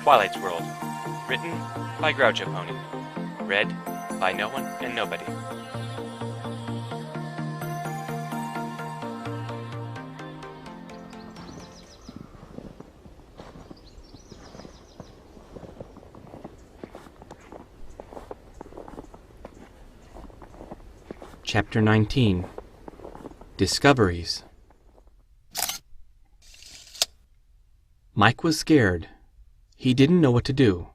Twilight's World. Written by Groucho Pony. Read by no one and nobody. Chapter 19. Discoveries. Mike was scared. He didn't know what to do.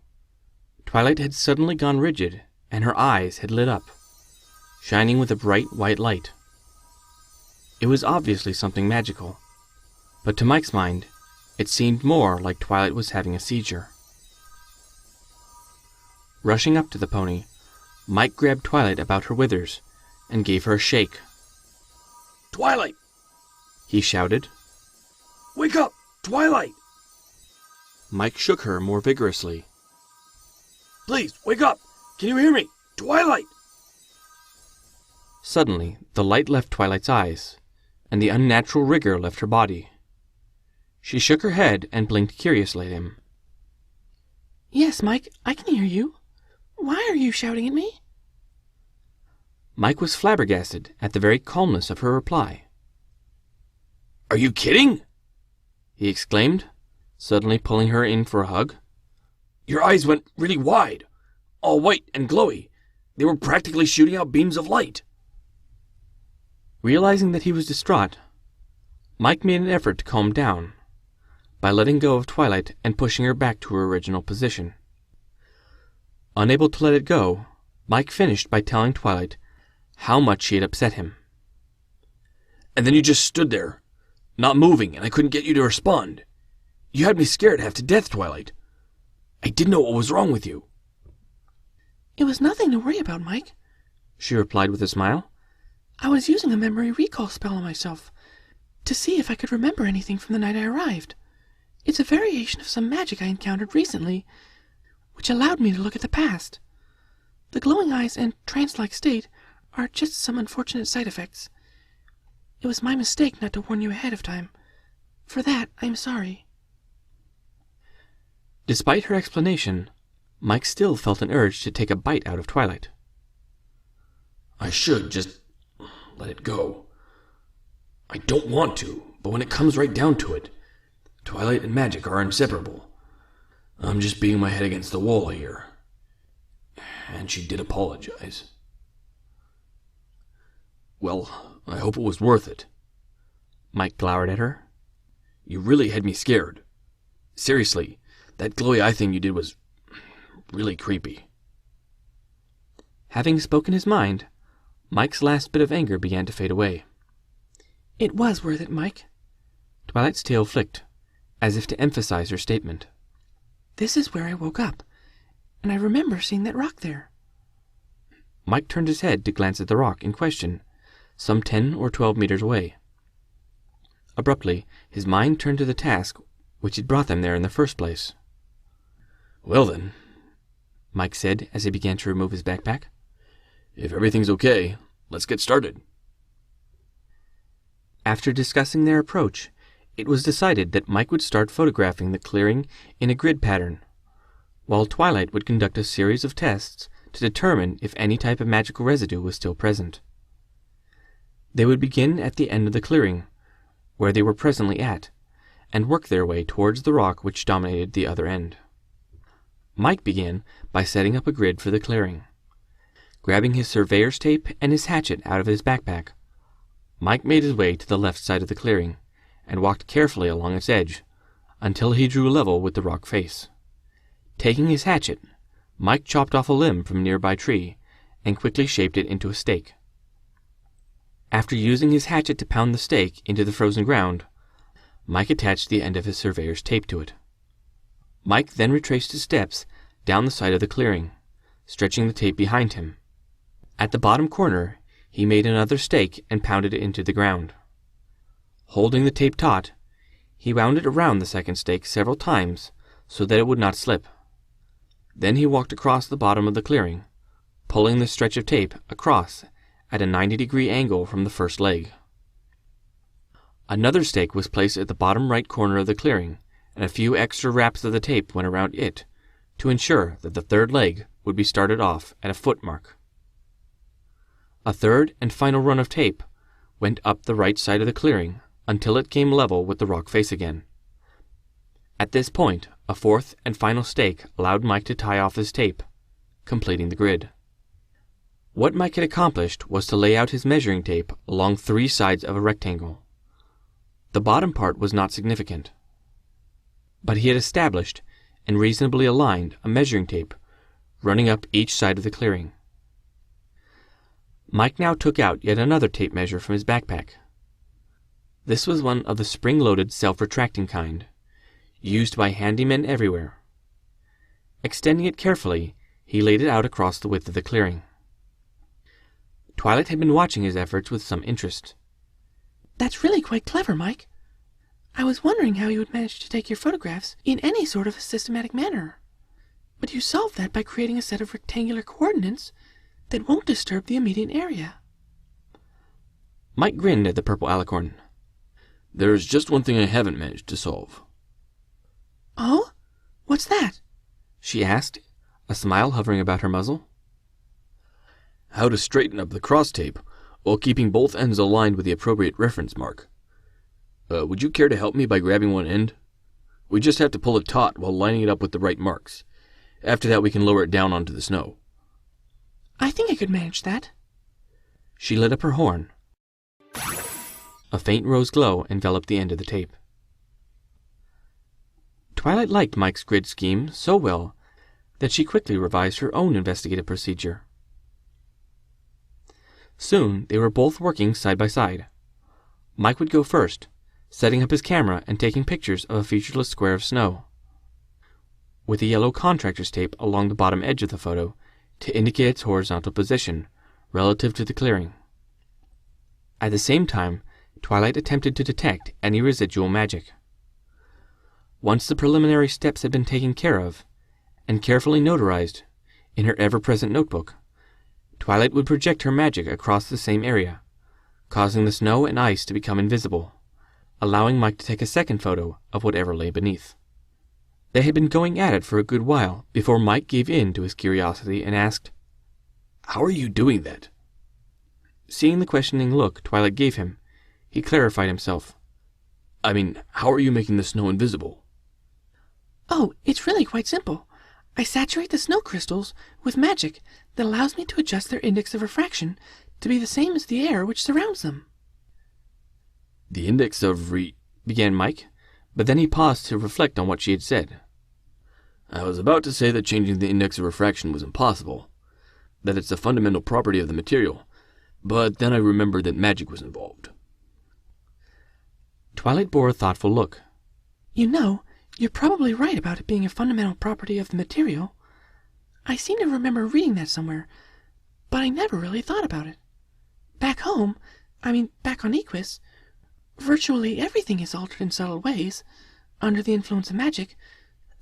Twilight had suddenly gone rigid, and her eyes had lit up, shining with a bright white light. It was obviously something magical, but to Mike's mind, it seemed more like Twilight was having a seizure. Rushing up to the pony, Mike grabbed Twilight about her withers and gave her a shake. "Twilight!" he shouted. "Wake up! Twilight! Mike shook her more vigorously. Please, wake up! Can you hear me? Twilight!" Suddenly, the light left Twilight's eyes, and the unnatural rigor left her body. She shook her head and blinked curiously at him. "Yes, Mike, I can hear you. Why are you shouting at me?" Mike was flabbergasted at the very calmness of her reply. "Are you kidding?" he exclaimed, suddenly pulling her in for a hug. "Your eyes went really wide, all white and glowy. They were practically shooting out beams of light." Realizing that he was distraught, Mike made an effort to calm down by letting go of Twilight and pushing her back to her original position. Unable to let it go, Mike finished by telling Twilight how much she had upset him. "And then you just stood there, not moving, and I couldn't get you to respond. You had me scared half to death, Twilight. I didn't know what was wrong with you." "It was nothing to worry about, Mike," she replied with a smile. "I was using a memory recall spell on myself to see if I could remember anything from the night I arrived. It's a variation of some magic I encountered recently, which allowed me to look at the past. The glowing eyes and trance-like state are just some unfortunate side effects. It was my mistake not to warn you ahead of time. For that, I'm sorry." Despite her explanation, Mike still felt an urge to take a bite out of Twilight. "I should just let it go. I don't want to, but when it comes right down to it, Twilight and magic are inseparable. I'm just beating my head against the wall here." And she did apologize. "Well, I hope it was worth it." Mike glowered at her. "You really had me scared. Seriously, that glowy eye thing you did was really creepy." Having spoken his mind, Mike's last bit of anger began to fade away. "It was worth it, Mike." Twilight's tail flicked, as if to emphasize her statement. "This is where I woke up, and I remember seeing that rock there." Mike turned his head to glance at the rock in question, some 10 or 12 meters away. Abruptly, his mind turned to the task which had brought them there in the first place. "Well then," Mike said as he began to remove his backpack, "if everything's okay, let's get started." After discussing their approach, it was decided that Mike would start photographing the clearing in a grid pattern, while Twilight would conduct a series of tests to determine if any type of magical residue was still present. They would begin at the end of the clearing, where they were presently at, and work their way towards the rock which dominated the other end. Mike began by setting up a grid for the clearing. Grabbing his surveyor's tape and his hatchet out of his backpack, Mike made his way to the left side of the clearing and walked carefully along its edge until he drew level with the rock face. Taking his hatchet, Mike chopped off a limb from a nearby tree and quickly shaped it into a stake. After using his hatchet to pound the stake into the frozen ground, Mike attached the end of his surveyor's tape to it. Mike then retraced his steps down the side of the clearing, stretching the tape behind him. At the bottom corner, he made another stake and pounded it into the ground. Holding the tape taut, he wound it around the second stake several times so that it would not slip. Then he walked across the bottom of the clearing, pulling the stretch of tape across at a 90-degree angle from the first leg. Another stake was placed at the bottom right corner of the clearing and a few extra wraps of the tape went around it to ensure that the third leg would be started off at a foot mark. A third and final run of tape went up the right side of the clearing until it came level with the rock face again. At this point, a fourth and final stake allowed Mike to tie off his tape, completing the grid. What Mike had accomplished was to lay out his measuring tape along 3 sides of a rectangle. The bottom part was not significant, but he had established and reasonably aligned a measuring tape running up each side of the clearing. Mike now took out yet another tape measure from his backpack. This was one of the spring-loaded self-retracting kind, used by handymen everywhere. Extending it carefully, he laid it out across the width of the clearing. Twilight had been watching his efforts with some interest. That's really quite clever, Mike. I was wondering how you would manage to take your photographs in any sort of a systematic manner. But you solved that by creating a set of rectangular coordinates that won't disturb the immediate area. Mike grinned at the purple alicorn. There's just one thing I haven't managed to solve. Oh? What's that? She asked, a smile hovering about her muzzle. How to straighten up the cross tape while keeping both ends aligned with the appropriate reference mark. Would you care to help me by grabbing one end? We just have to pull it taut while lining it up with the right marks. After that we can lower it down onto the snow. I think I could manage that. She lit up her horn. A faint rose glow enveloped the end of the tape. Twilight liked Mike's grid scheme so well that she quickly revised her own investigative procedure. Soon they were both working side by side. Mike would go first, setting up his camera and taking pictures of a featureless square of snow, with a yellow contractor's tape along the bottom edge of the photo to indicate its horizontal position relative to the clearing. At the same time, Twilight attempted to detect any residual magic. Once the preliminary steps had been taken care of, and carefully notarized in her ever-present notebook, Twilight would project her magic across the same area, causing the snow and ice to become invisible, allowing Mike to take a second photo of whatever lay beneath. They had been going at it for a good while before Mike gave in to his curiosity and asked, How are you doing that? Seeing the questioning look Twilight gave him, he clarified himself. I mean, how are you making the snow invisible? Oh, it's really quite simple. I saturate the snow crystals with magic that allows me to adjust their index of refraction to be the same as the air which surrounds them. The index of began Mike, but then he paused to reflect on what she had said. I was about to say that changing the index of refraction was impossible, that it's a fundamental property of the material, but then I remembered that magic was involved. Twilight bore a thoughtful look. You know, you're probably right about it being a fundamental property of the material. I seem to remember reading that somewhere, but I never really thought about it. Back home, back on Equus, virtually everything is altered in subtle ways, under the influence of magic,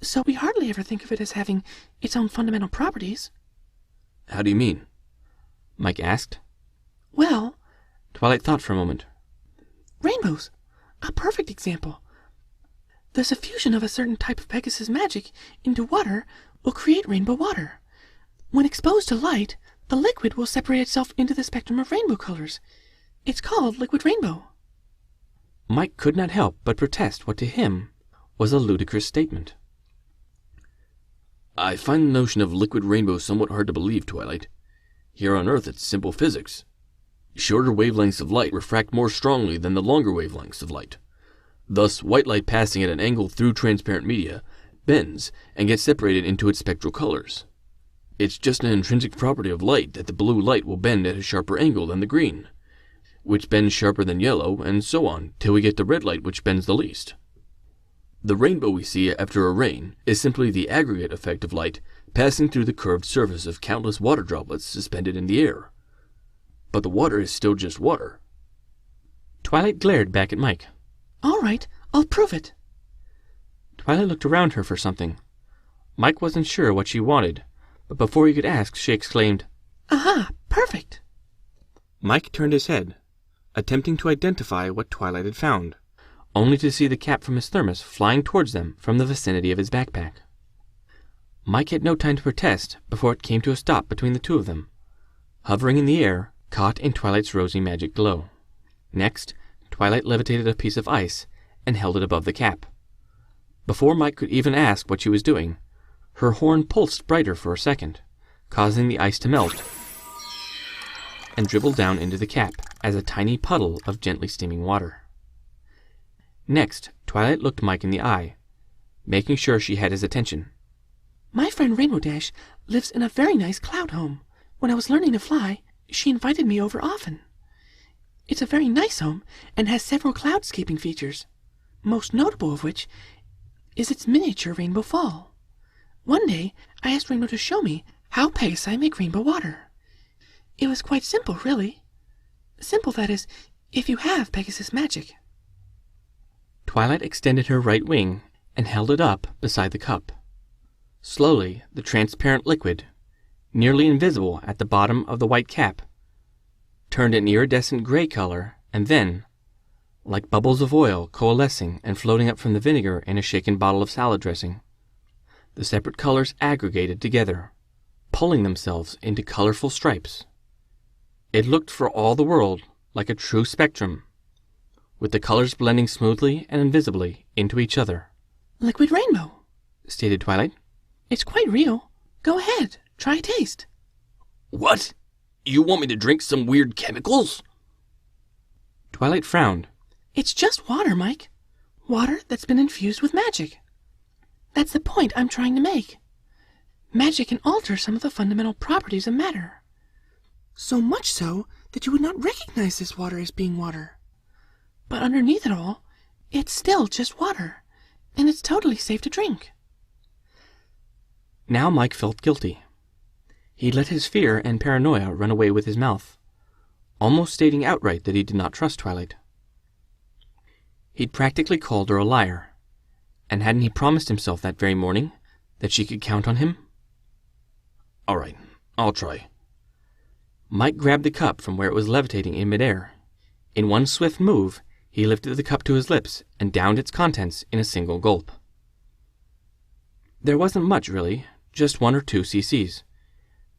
so we hardly ever think of it as having its own fundamental properties. How do you mean? Mike asked. Well, Twilight thought for a moment. Rainbows. A perfect example. The suffusion of a certain type of Pegasus magic into water will create rainbow water. When exposed to light, the liquid will separate itself into the spectrum of rainbow colors. It's called liquid rainbow. Mike could not help but protest what to him was a ludicrous statement. I find the notion of liquid rainbow somewhat hard to believe, Twilight. Here on Earth it's simple physics. Shorter wavelengths of light refract more strongly than the longer wavelengths of light. Thus, white light passing at an angle through transparent media bends and gets separated into its spectral colors. It's just an intrinsic property of light that the blue light will bend at a sharper angle than the green, which bends sharper than yellow, and so on, till we get the red light which bends the least. The rainbow we see after a rain is simply the aggregate effect of light passing through the curved surface of countless water droplets suspended in the air. But the water is still just water. Twilight glared back at Mike. All right, I'll prove it. Twilight looked around her for something. Mike wasn't sure what she wanted, but before he could ask, she exclaimed, Aha, perfect. Mike turned his head, attempting to identify what Twilight had found, only to see the cap from his thermos flying towards them from the vicinity of his backpack. Mike had no time to protest before it came to a stop between the two of them, hovering in the air, caught in Twilight's rosy magic glow. Next, Twilight levitated a piece of ice and held it above the cap. Before Mike could even ask what she was doing, her horn pulsed brighter for a second, causing the ice to melt and dribble down into the cap as a tiny puddle of gently steaming water. Next, Twilight looked Mike in the eye, making sure she had his attention. My friend Rainbow Dash lives in a very nice cloud home. When I was learning to fly, she invited me over often. It's a very nice home and has several cloudscaping features, most notable of which is its miniature rainbow fall. One day, I asked Rainbow to show me how Pegasi make rainbow water. It was quite simple, really. Simple, that is, if you have Pegasus magic. Twilight extended her right wing and held it up beside the cup. Slowly, the transparent liquid, nearly invisible at the bottom of the white cap, turned an iridescent gray color, and then, like bubbles of oil coalescing and floating up from the vinegar in a shaken bottle of salad dressing, the separate colors aggregated together, pulling themselves into colorful stripes. It looked for all the world like a true spectrum, with the colors blending smoothly and invisibly into each other. Liquid rainbow, stated Twilight. It's quite real. Go ahead, try a taste. What? You want me to drink some weird chemicals? Twilight frowned. It's just water, Mike. Water that's been infused with magic. That's the point I'm trying to make. Magic can alter some of the fundamental properties of matter. So much so that you would not recognize this water as being water. But underneath it all, it's still just water, and it's totally safe to drink. Now Mike felt guilty. He let his fear and paranoia run away with his mouth, almost stating outright that he did not trust Twilight. He'd practically called her a liar, and hadn't he promised himself that very morning that she could count on him? All right, I'll try. Mike grabbed the cup from where it was levitating in midair. In one swift move, he lifted the cup to his lips and downed its contents in a single gulp. There wasn't much, really, just 1 or 2 cc's,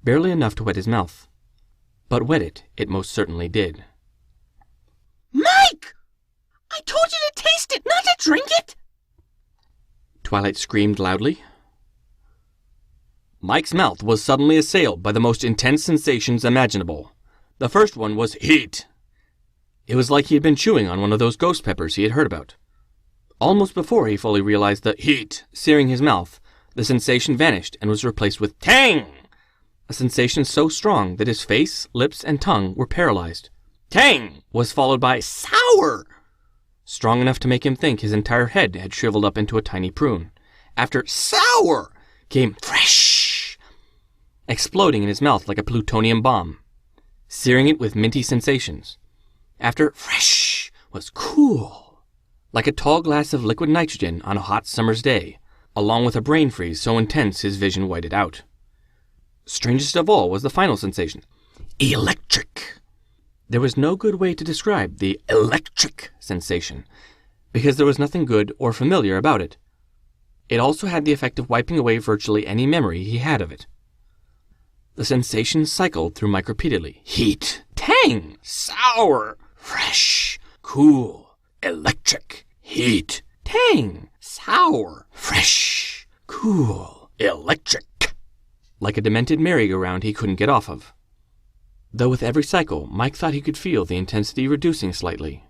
barely enough to wet his mouth. But wet it most certainly did. Mike! I told you to taste it, not to drink it! Twilight screamed loudly. Mike's mouth was suddenly assailed by the most intense sensations imaginable. The first one was heat. It was like he had been chewing on one of those ghost peppers he had heard about. Almost before he fully realized the heat searing his mouth, the sensation vanished and was replaced with tang, a sensation so strong that his face, lips, and tongue were paralyzed. Tang was followed by sour, strong enough to make him think his entire head had shriveled up into a tiny prune. After sour came fresh, exploding in his mouth like a plutonium bomb, searing it with minty sensations. After fresh was cool, like a tall glass of liquid nitrogen on a hot summer's day, along with a brain freeze so intense his vision whited out. Strangest of all was the final sensation, electric. There was no good way to describe the electric sensation, because there was nothing good or familiar about it. It also had the effect of wiping away virtually any memory he had of it. The sensation cycled through Mike repeatedly. Heat, tang, sour, fresh, cool, electric, heat, tang, sour, fresh, cool, electric. Like a demented merry-go-round he couldn't get off of. Though with every cycle, Mike thought he could feel the intensity reducing slightly.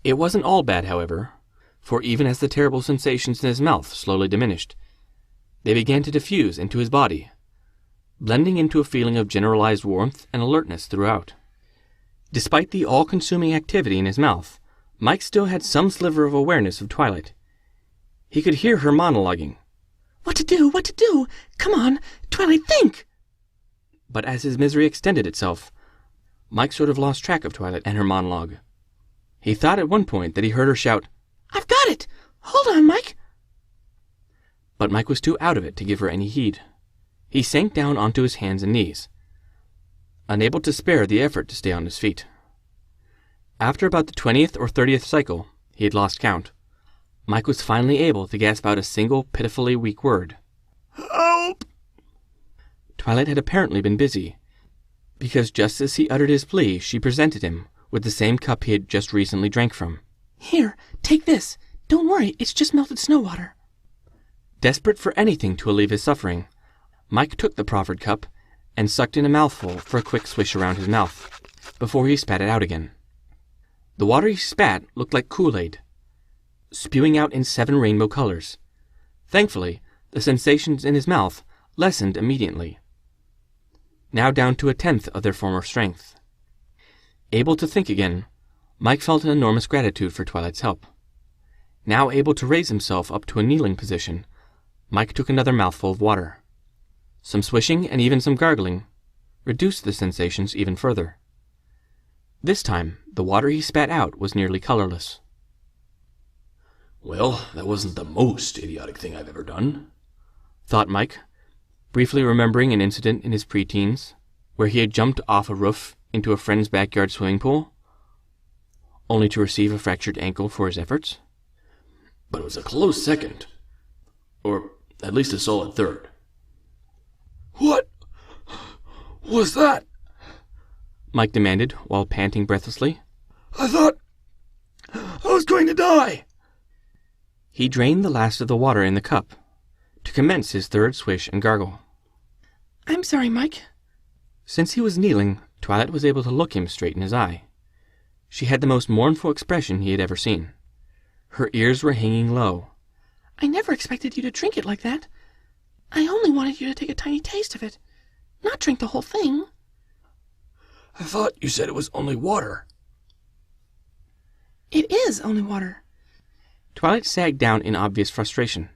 It wasn't all bad, however, for even as the terrible sensations in his mouth slowly diminished, they began to diffuse into his body, blending into a feeling of generalized warmth and alertness throughout. Despite the all-consuming activity in his mouth, Mike still had some sliver of awareness of Twilight. He could hear her monologuing. What to do? What to do? Come on, Twilight, think! But as his misery extended itself, Mike sort of lost track of Twilight and her monologue. He thought at one point that he heard her shout, I've got it! Hold on, Mike! But Mike was too out of it to give her any heed. He sank down onto his hands and knees, unable to spare the effort to stay on his feet. After about the 20th or 30th cycle, he had lost count. Mike was finally able to gasp out a single pitifully weak word. Help! Twilight had apparently been busy, because just as he uttered his plea, she presented him with the same cup he had just recently drank from. Here, take this. Don't worry, it's just melted snow water. Desperate for anything to alleviate his suffering, Mike took the proffered cup and sucked in a mouthful for a quick swish around his mouth, before he spat it out again. The water he spat looked like Kool-Aid, spewing out in 7 rainbow colors. Thankfully, the sensations in his mouth lessened immediately, now down to 1/10 of their former strength. Able to think again, Mike felt an enormous gratitude for Twilight's help. Now able to raise himself up to a kneeling position, Mike took another mouthful of water. Some swishing and even some gargling reduced the sensations even further. This time, the water he spat out was nearly colorless. Well, that wasn't the most idiotic thing I've ever done, thought Mike, briefly remembering an incident in his preteens where he had jumped off a roof into a friend's backyard swimming pool, only to receive a fractured ankle for his efforts. But it was a close second. Or at least a solid third. What was that? Mike demanded while panting breathlessly. I thought I was going to die. He drained the last of the water in the cup to commence his third swish and gargle. I'm sorry, Mike. Since he was kneeling, Twilight was able to look him straight in his eye. She had the most mournful expression he had ever seen. Her ears were hanging low. I never expected you to drink it like that. I only wanted you to take a tiny taste of it, not drink the whole thing. I thought you said it was only water. It is only water. Twilight sagged down in obvious frustration.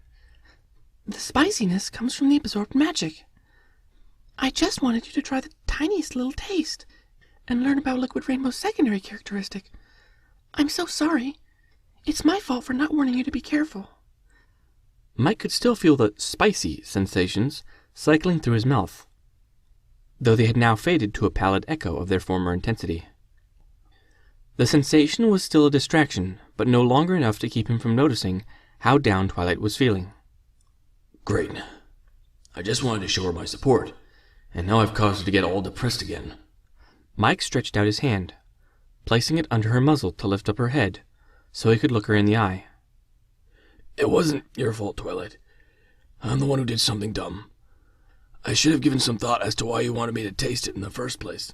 The spiciness comes from the absorbed magic. I just wanted you to try the tiniest little taste and learn about Liquid Rainbow's secondary characteristic. I'm so sorry. It's my fault for not warning you to be careful. Mike could still feel the spicy sensations cycling through his mouth, though they had now faded to a pallid echo of their former intensity. The sensation was still a distraction, but no longer enough to keep him from noticing how down Twilight was feeling. Great. I just wanted to show her my support, and now I've caused her to get all depressed again. Mike stretched out his hand, placing it under her muzzle to lift up her head, so he could look her in the eye. It wasn't your fault, Twilight. I'm the one who did something dumb. I should have given some thought as to why you wanted me to taste it in the first place.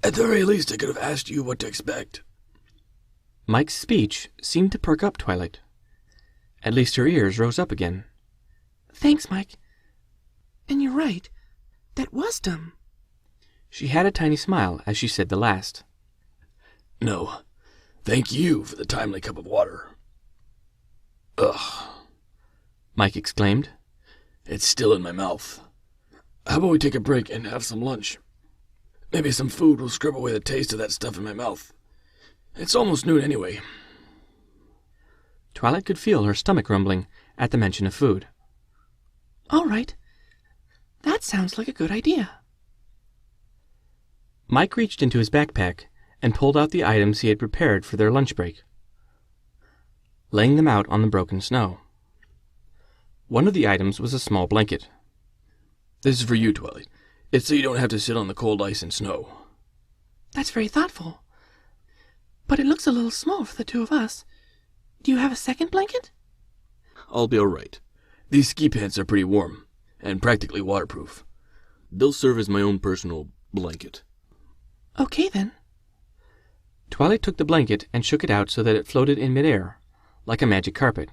At the very least, I could have asked you what to expect. Mike's speech seemed to perk up Twilight. At least her ears rose up again. Thanks, Mike. And you're right. That was dumb. She had a tiny smile as she said the last. No. Thank you for the timely cup of water. Ugh, Mike exclaimed. It's still in my mouth. How about we take a break and have some lunch? Maybe some food will scrub away the taste of that stuff in my mouth. It's almost noon anyway. Twilight could feel her stomach rumbling at the mention of food. All right. That sounds like a good idea. Mike reached into his backpack and pulled out the items he had prepared for their lunch break, laying them out on the broken snow. One of the items was a small blanket. This is for you, Twilight. It's so you don't have to sit on the cold ice and snow. That's very thoughtful. But it looks a little small for the two of us. Do you have a second blanket? I'll be all right. These ski pants are pretty warm and practically waterproof. They'll serve as my own personal blanket. Okay, then. Twilight took the blanket and shook it out so that it floated in midair, like a magic carpet.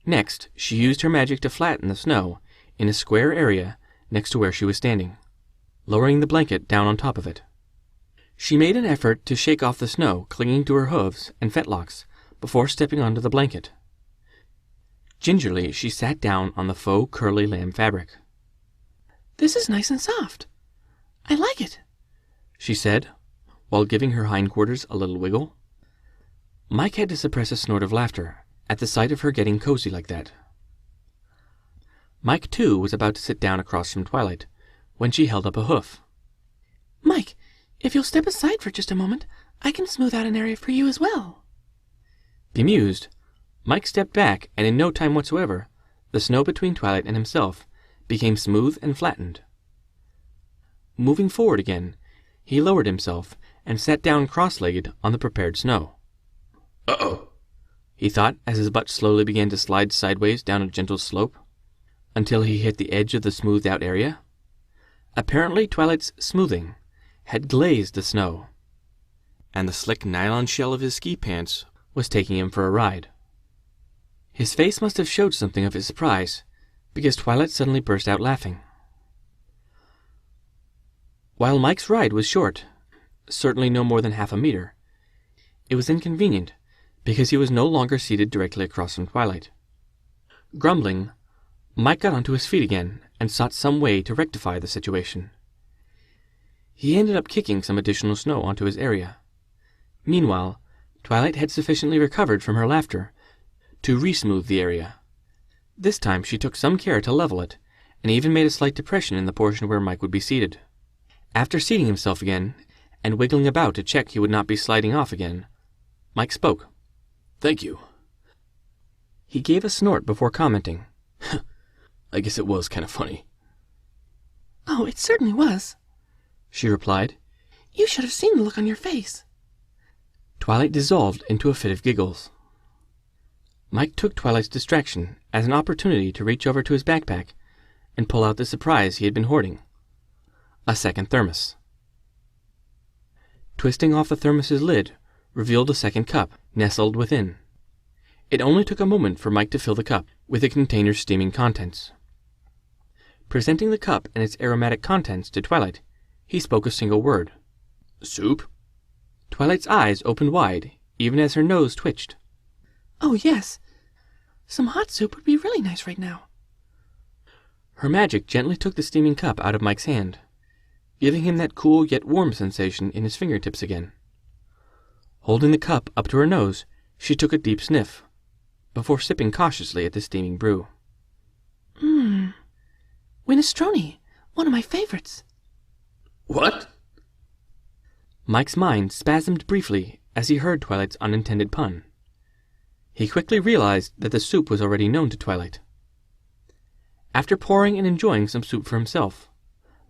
Next, she used her magic to flatten the snow in a square area next to where she was standing, lowering the blanket down on top of it. She made an effort to shake off the snow clinging to her hooves and fetlocks before stepping onto the blanket. Gingerly, she sat down on the faux curly lamb fabric. This is nice and soft. I like it, she said, while giving her hindquarters a little wiggle. Mike had to suppress a snort of laughter at the sight of her getting cozy like that. Mike, too, was about to sit down across from Twilight when she held up a hoof. Mike, if you'll step aside for just a moment, I can smooth out an area for you as well. Bemused, Mike stepped back, and in no time whatsoever, the snow between Twilight and himself became smooth and flattened. Moving forward again, he lowered himself and sat down cross-legged on the prepared snow. Uh-oh, He thought as his butt slowly began to slide sideways down a gentle slope, until he hit the edge of the smoothed-out area. Apparently Twilight's smoothing had glazed the snow, and the slick nylon shell of his ski pants was taking him for a ride. His face must have showed something of his surprise, because Twilight suddenly burst out laughing. While Mike's ride was short, certainly no more than half a meter, it was inconvenient, because he was no longer seated directly across from Twilight. Grumbling, Mike got onto his feet again and sought some way to rectify the situation. He ended up kicking some additional snow onto his area. Meanwhile, Twilight had sufficiently recovered from her laughter to re-smooth the area. This time she took some care to level it, and even made a slight depression in the portion where Mike would be seated. After seating himself again, and wiggling about to check he would not be sliding off again, Mike spoke. thank you. He gave a snort before commenting. I guess it was kind of funny. Oh, it certainly was. She replied. You should have seen the look on your face. Twilight dissolved into a fit of giggles. Mike took Twilight's distraction as an opportunity to reach over to his backpack and pull out the surprise he had been hoarding. A second thermos. Twisting off the thermos's lid revealed a second cup nestled within. It only took a moment for Mike to fill the cup with the container's steaming contents. Presenting the cup and its aromatic contents to Twilight, he spoke a single word. Soup? Twilight's eyes opened wide, even as her nose twitched. Oh, yes. Some hot soup would be really nice right now. Her magic gently took the steaming cup out of Mike's hand, giving him that cool yet warm sensation in his fingertips again. Holding the cup up to her nose, she took a deep sniff, before sipping cautiously at the steaming brew. Minestrone, one of my favorites. What? Mike's mind spasmed briefly as he heard Twilight's unintended pun. He quickly realized that the soup was already known to Twilight. After pouring and enjoying some soup for himself,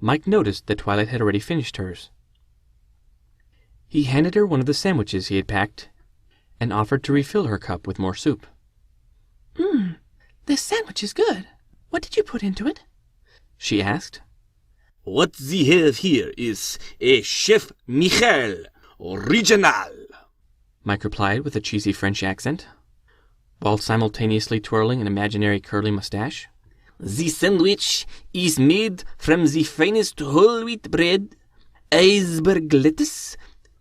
Mike noticed that Twilight had already finished hers. He handed her one of the sandwiches he had packed and offered to refill her cup with more soup. This sandwich is good. What did you put into it? She asked. What we have here is a Chef Michel Original. Mike replied with a cheesy French accent, while simultaneously twirling an imaginary curly mustache. The sandwich is made from the finest whole wheat bread, iceberg lettuce,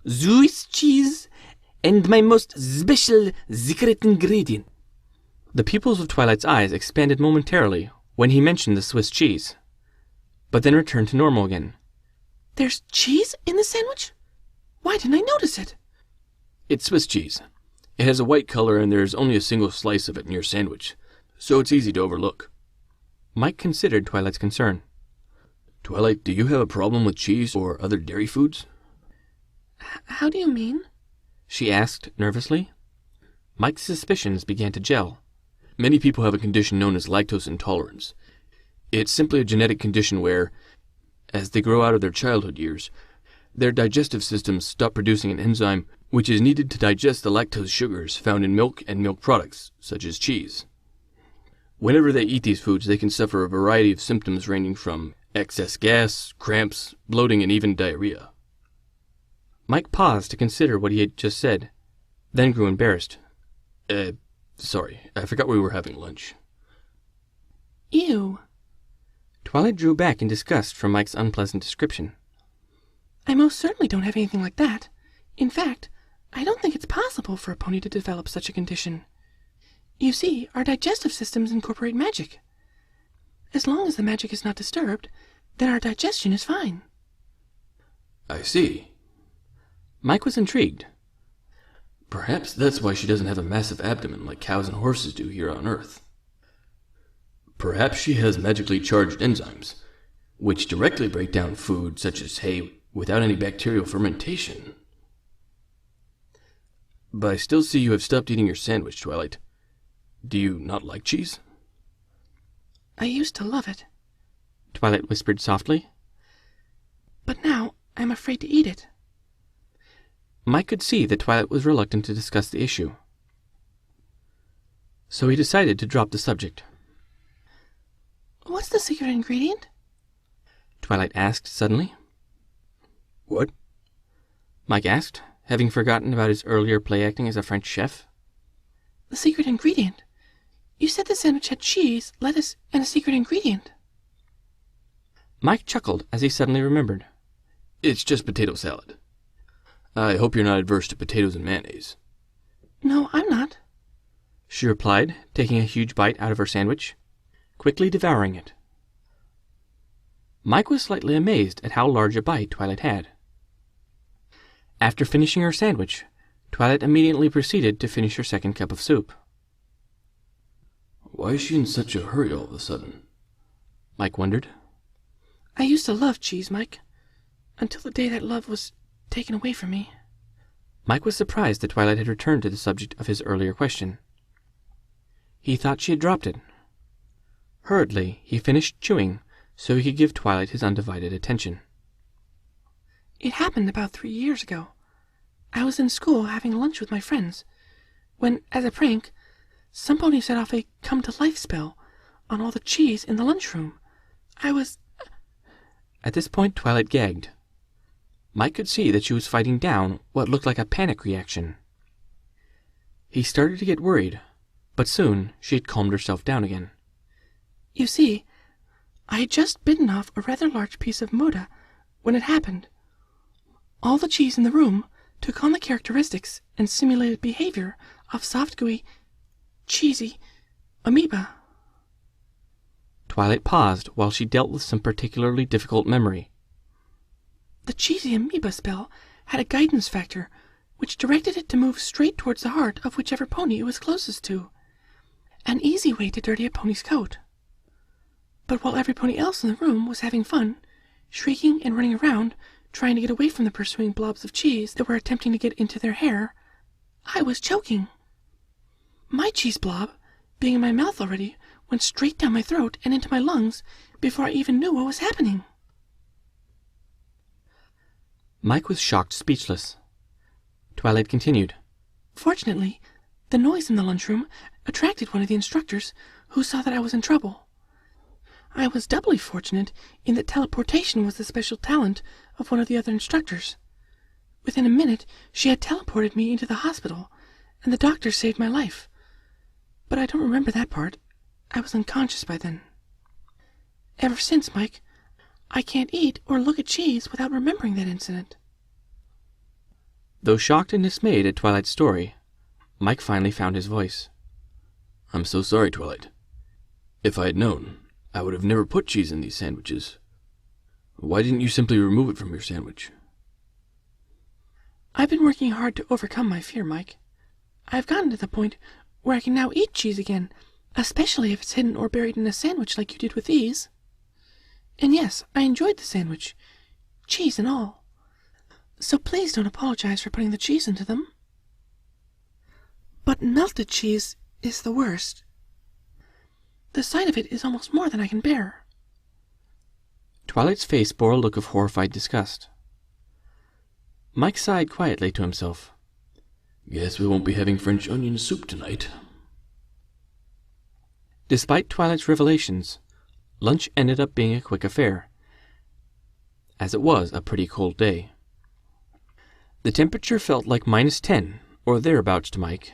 Swiss cheese, and my most special secret ingredient. The pupils of Twilight's eyes expanded momentarily when he mentioned the Swiss cheese, but then returned to normal again. There's cheese in the sandwich? Why didn't I notice it? It's Swiss cheese. It has a white color and there's only a single slice of it in your sandwich, so it's easy to overlook. Mike considered Twilight's concern. Twilight, do you have a problem with cheese or other dairy foods? How do you mean? She asked nervously. Mike's suspicions began to gel. Many people have a condition known as lactose intolerance. It's simply a genetic condition where, as they grow out of their childhood years, their digestive systems stop producing an enzyme which is needed to digest the lactose sugars found in milk and milk products, such as cheese. Whenever they eat these foods, they can suffer a variety of symptoms ranging from excess gas, cramps, bloating, and even diarrhea. Mike paused to consider what he had just said, then grew embarrassed. Sorry, I forgot we were having lunch. Ew. Twilight drew back in disgust from Mike's unpleasant description. I most certainly don't have anything like that. In fact, I don't think it's possible for a pony to develop such a condition. You see, our digestive systems incorporate magic. As long as the magic is not disturbed, then our digestion is fine. I see. Mike was intrigued. Perhaps that's why she doesn't have a massive abdomen like cows and horses do here on Earth. Perhaps she has magically charged enzymes, which directly break down food such as hay without any bacterial fermentation. But I still see you have stopped eating your sandwich, Twilight. Do you not like cheese? I used to love it, Twilight whispered softly. but now I'm afraid to eat it. Mike could see that Twilight was reluctant to discuss the issue, so he decided to drop the subject. What's the secret ingredient? Twilight asked suddenly. What? Mike asked, having forgotten about his earlier play acting as a French chef. The secret ingredient. You said the sandwich had cheese, lettuce, and a secret ingredient. Mike chuckled as he suddenly remembered. It's just potato salad. I hope you're not adverse to potatoes and mayonnaise. No, I'm not. She replied, taking a huge bite out of her sandwich, quickly devouring it. Mike was slightly amazed at how large a bite Twilight had. After finishing her sandwich, Twilight immediately proceeded to finish her second cup of soup. Why is she in such a hurry all of a sudden? Mike wondered. I used to love cheese, Mike, until the day that love was taken away from me. Mike was surprised that Twilight had returned to the subject of his earlier question. He thought she had dropped it. Hurriedly, he finished chewing so he could give Twilight his undivided attention. It happened about 3 years ago. I was in school having lunch with my friends, when, as a prank, somebody set off a come-to-life spell on all the cheese in the lunchroom. At this point, Twilight gagged. Mike could see that she was fighting down what looked like a panic reaction. He started to get worried, but soon she had calmed herself down again. You see, I had just bitten off a rather large piece of Moda when it happened. All the cheese in the room took on the characteristics and simulated behavior of soft, gooey, cheesy amoeba. Twilight paused while she dealt with some particularly difficult memory. The cheesy amoeba spell had a guidance factor, which directed it to move straight towards the heart of whichever pony it was closest to. An easy way to dirty a pony's coat. But while every pony else in the room was having fun, shrieking and running around, trying to get away from the pursuing blobs of cheese that were attempting to get into their hair, I was choking. My cheese blob, being in my mouth already, went straight down my throat and into my lungs before I even knew what was happening. Mike was shocked speechless. Twilight continued. Fortunately, the noise in the lunchroom attracted one of the instructors, who saw that I was in trouble. I was doubly fortunate in that teleportation was the special talent of one of the other instructors. Within a minute, she had teleported me into the hospital, and the doctor saved my life. But I don't remember that part. I was unconscious by then. Ever since, Mike, I can't eat or look at cheese without remembering that incident. Though shocked and dismayed at Twilight's story, Mike finally found his voice. I'm so sorry, Twilight. If I had known, I would have never put cheese in these sandwiches. Why didn't you simply remove it from your sandwich? I've been working hard to overcome my fear, Mike. I've gotten to the point where I can now eat cheese again, especially if it's hidden or buried in a sandwich like you did with these. And yes, I enjoyed the sandwich, cheese and all. So please don't apologize for putting the cheese into them. But melted cheese is the worst. The sight of it is almost more than I can bear. Twilight's face bore a look of horrified disgust. Mike sighed quietly to himself. Guess we won't be having French onion soup tonight. Despite Twilight's revelations, lunch ended up being a quick affair, as it was a pretty cold day. The temperature felt like -10 or thereabouts to Mike,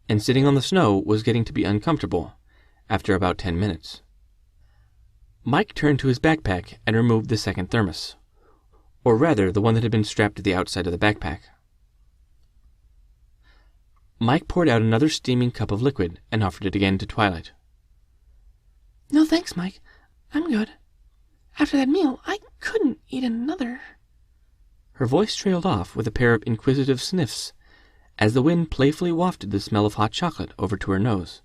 and sitting on the snow was getting to be uncomfortable after about 10 minutes. Mike turned to his backpack and removed the second thermos, or rather the one that had been strapped to the outside of the backpack. Mike poured out another steaming cup of liquid and offered it again to Twilight. No thanks, Mike. I'm good. After that meal, I couldn't eat another. Her voice trailed off with a pair of inquisitive sniffs as the wind playfully wafted the smell of hot chocolate over to her nose.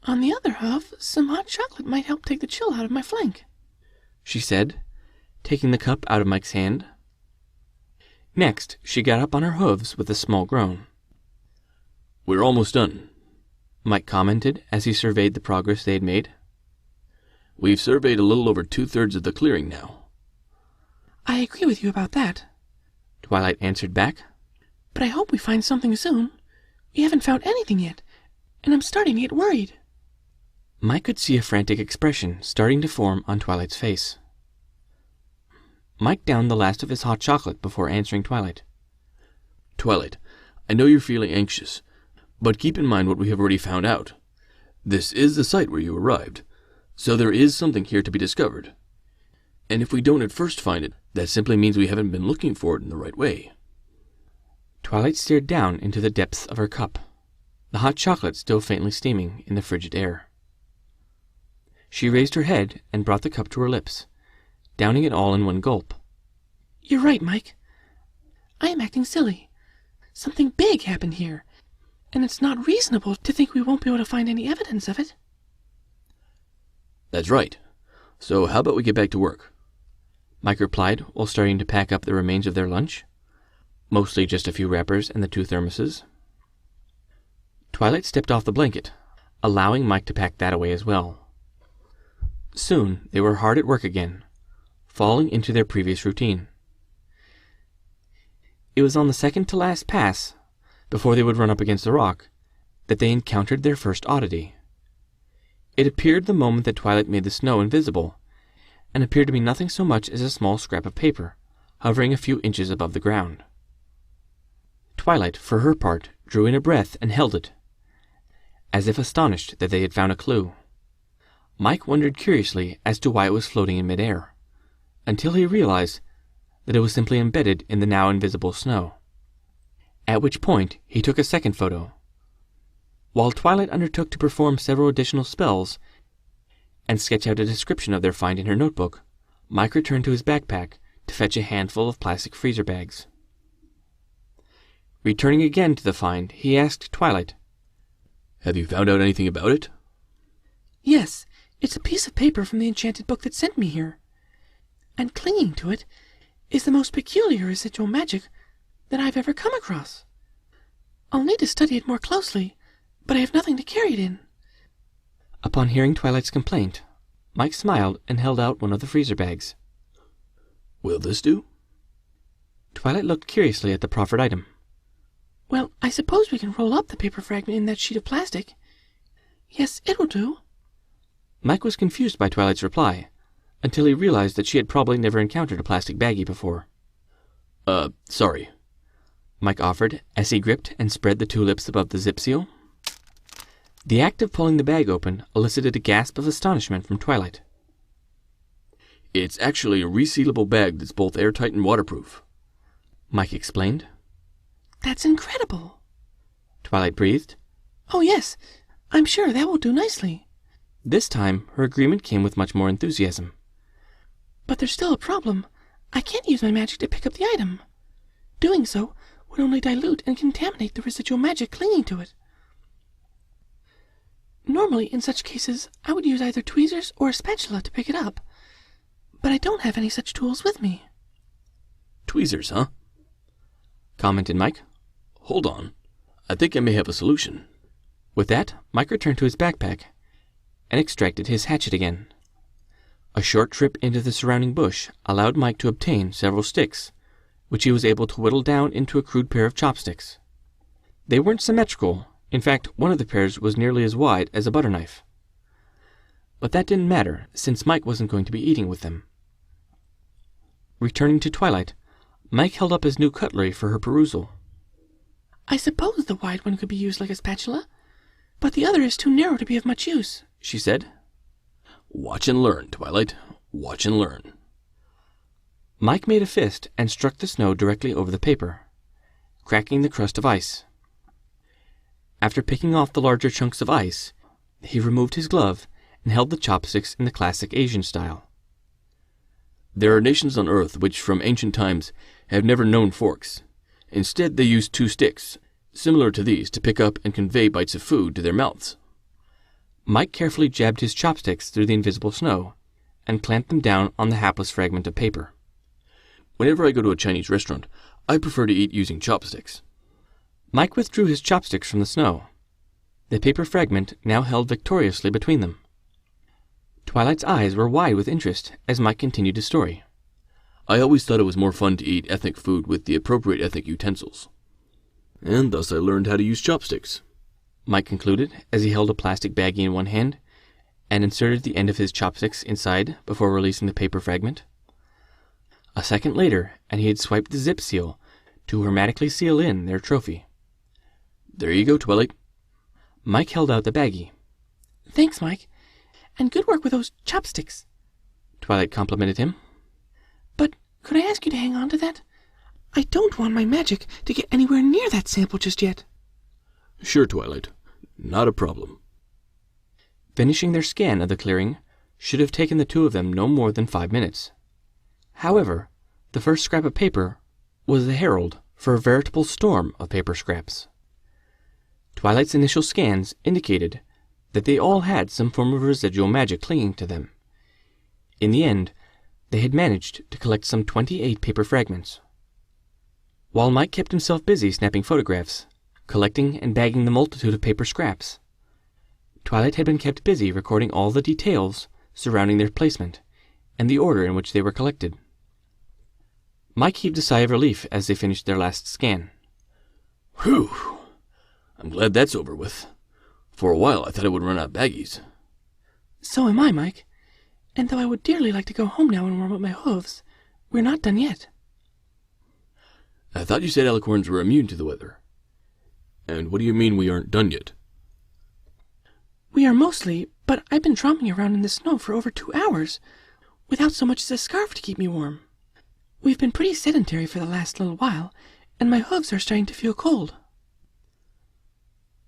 On the other half, some hot chocolate might help take the chill out of my flank, she said, taking the cup out of Mike's hand. Next, she got up on her hooves with a small groan. "We're almost done," Mike commented as he surveyed the progress they had made. "We've surveyed a little over 2/3 of the clearing now." I agree with you about that, Twilight answered back. but I hope we find something soon. We haven't found anything yet, and I'm starting to get worried. Mike could see a frantic expression starting to form on Twilight's face. Mike downed the last of his hot chocolate before answering Twilight. "Twilight, I know you're feeling anxious, but keep in mind what we have already found out. This is the site where you arrived, so there is something here to be discovered. And if we don't at first find it, that simply means we haven't been looking for it in the right way." Twilight stared down into the depths of her cup, the hot chocolate still faintly steaming in the frigid air. She raised her head and brought the cup to her lips, downing it all in one gulp. You're right, Mike. I am acting silly. Something big happened here, and it's not reasonable to think we won't be able to find any evidence of it. "That's right. So how about we get back to work?" Mike replied while starting to pack up the remains of their lunch, mostly just a few wrappers and the 2 thermoses. Twilight stepped off the blanket, allowing Mike to pack that away as well. Soon they were hard at work again, falling into their previous routine. It was on the second-to-last pass, before they would run up against a rock, that they encountered their first oddity. It appeared the moment that Twilight made the snow invisible, and appeared to be nothing so much as a small scrap of paper, hovering a few inches above the ground. Twilight, for her part, drew in a breath and held it, as if astonished that they had found a clue. Mike wondered curiously as to why it was floating in midair, until he realized that it was simply embedded in the now invisible snow. At which point he took a second photo. While Twilight undertook to perform several additional spells and sketch out a description of their find in her notebook, Mike returned to his backpack to fetch a handful of plastic freezer bags. Returning again to the find, he asked Twilight, "Have you found out anything about it?" Yes, it's a piece of paper from the Enchanted Book that sent me here. And clinging to it is the most peculiar residual magic that I've ever come across. I'll need to study it more closely, but I have nothing to carry it in. Upon hearing Twilight's complaint, Mike smiled and held out one of the freezer bags. "Will this do?" Twilight looked curiously at the proffered item. Well, I suppose we can roll up the paper fragment in that sheet of plastic. Yes, it'll do. Mike was confused by Twilight's reply, until he realized that she had probably never encountered a plastic baggie before. Sorry," Mike offered as he gripped and spread the 2 lips above the zip seal. The act of pulling the bag open elicited a gasp of astonishment from Twilight. "It's actually a resealable bag that's both airtight and waterproof," Mike explained. That's incredible. Twilight breathed. Oh, yes, I'm sure that will do nicely. This time, her agreement came with much more enthusiasm. But there's still a problem. I can't use my magic to pick up the item. Doing so would only dilute and contaminate the residual magic clinging to it. Normally, in such cases, I would use either tweezers or a spatula to pick it up. But I don't have any such tools with me. "Tweezers, huh?" commented Mike. "Hold on. I think I may have a solution." With that, Mike returned to his backpack and extracted his hatchet again. A short trip into the surrounding bush allowed Mike to obtain several sticks, which he was able to whittle down into a crude pair of chopsticks. They weren't symmetrical. In fact, one of the pairs was nearly as wide as a butter knife. But that didn't matter, since Mike wasn't going to be eating with them. Returning to Twilight, Mike held up his new cutlery for her perusal. I suppose the wide one could be used like a spatula, but the other is too narrow to be of much use, she said. "Watch and learn, Twilight. Watch and learn." Mike made a fist and struck the snow directly over the paper, cracking the crust of ice. After picking off the larger chunks of ice, he removed his glove and held the chopsticks in the classic Asian style. "There are nations on Earth which, from ancient times, have never known forks. Instead, they use 2 sticks, similar to these, to pick up and convey bites of food to their mouths." Mike carefully jabbed his chopsticks through the invisible snow and clamped them down on the hapless fragment of paper. "Whenever I go to a Chinese restaurant, I prefer to eat using chopsticks. Mike withdrew his chopsticks from the snow. The paper fragment now held victoriously between them. Twilight's eyes were wide with interest as Mike continued his story. I always thought it was more fun to eat ethnic food with the appropriate ethnic utensils. And thus I learned how to use chopsticks. Mike concluded as he held a plastic baggie in one hand and inserted the end of his chopsticks inside before releasing the paper fragment. A second later, and he had swiped the zip seal to hermetically seal in their trophy. There you go, Twilight. Mike held out the baggie. Thanks, Mike. And good work with those chopsticks. Twilight complimented him. But could I ask you to hang on to that? I don't want my magic to get anywhere near that sample just yet. Sure, Twilight. Not a problem. Finishing their scan of the clearing should have taken the two of them no more than 5 minutes. However, the first scrap of paper was the herald for a veritable storm of paper scraps. Twilight's initial scans indicated that they all had some form of residual magic clinging to them. In the end, they had managed to collect some 28 paper fragments. While Mike kept himself busy snapping photographs, collecting and bagging the multitude of paper scraps, Twilight had been kept busy recording all the details surrounding their placement and the order in which they were collected. Mike heaved a sigh of relief as they finished their last scan. Whew! I'm glad that's over with. For a while I thought I would run out of baggies. So am I, Mike. And though I would dearly like to go home now and warm up my hooves, we're not done yet. I thought you said alicorns were immune to the weather. And what do you mean we aren't done yet? We are mostly, but I've been tromping around in the snow for over 2 hours, without so much as a scarf to keep me warm. We've been pretty sedentary for the last little while, and my hooves are starting to feel cold.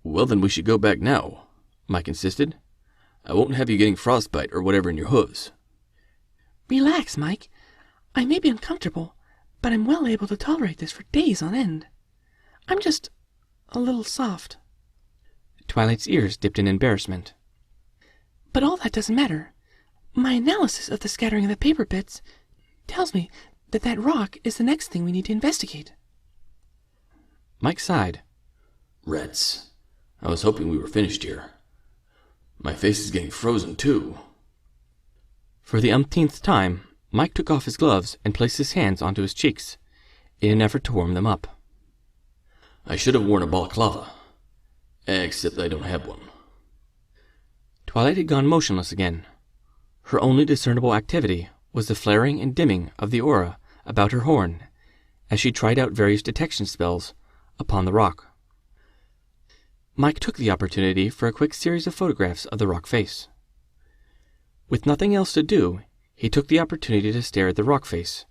Well, then we should go back now, Mike insisted. I won't have you getting frostbite or whatever in your hooves. Relax, Mike. I may be uncomfortable, but I'm well able to tolerate this for days on end. I'm just a little soft. Twilight's ears dipped in embarrassment. But all that doesn't matter. My analysis of the scattering of the paper bits tells me that that rock is the next thing we need to investigate. Mike sighed. Rats. I was hoping we were finished here. My face is getting frozen, too. For the umpteenth time, Mike took off his gloves and placed his hands onto his cheeks, in an effort to warm them up. I should have worn a balaclava, except I don't have one. Twilight had gone motionless again. Her only discernible activity was the flaring and dimming of the aura about her horn, as she tried out various detection spells upon the rock. Mike took the opportunity for a quick series of photographs of the rock face. With nothing else to do, he took the opportunity to stare at the rock face,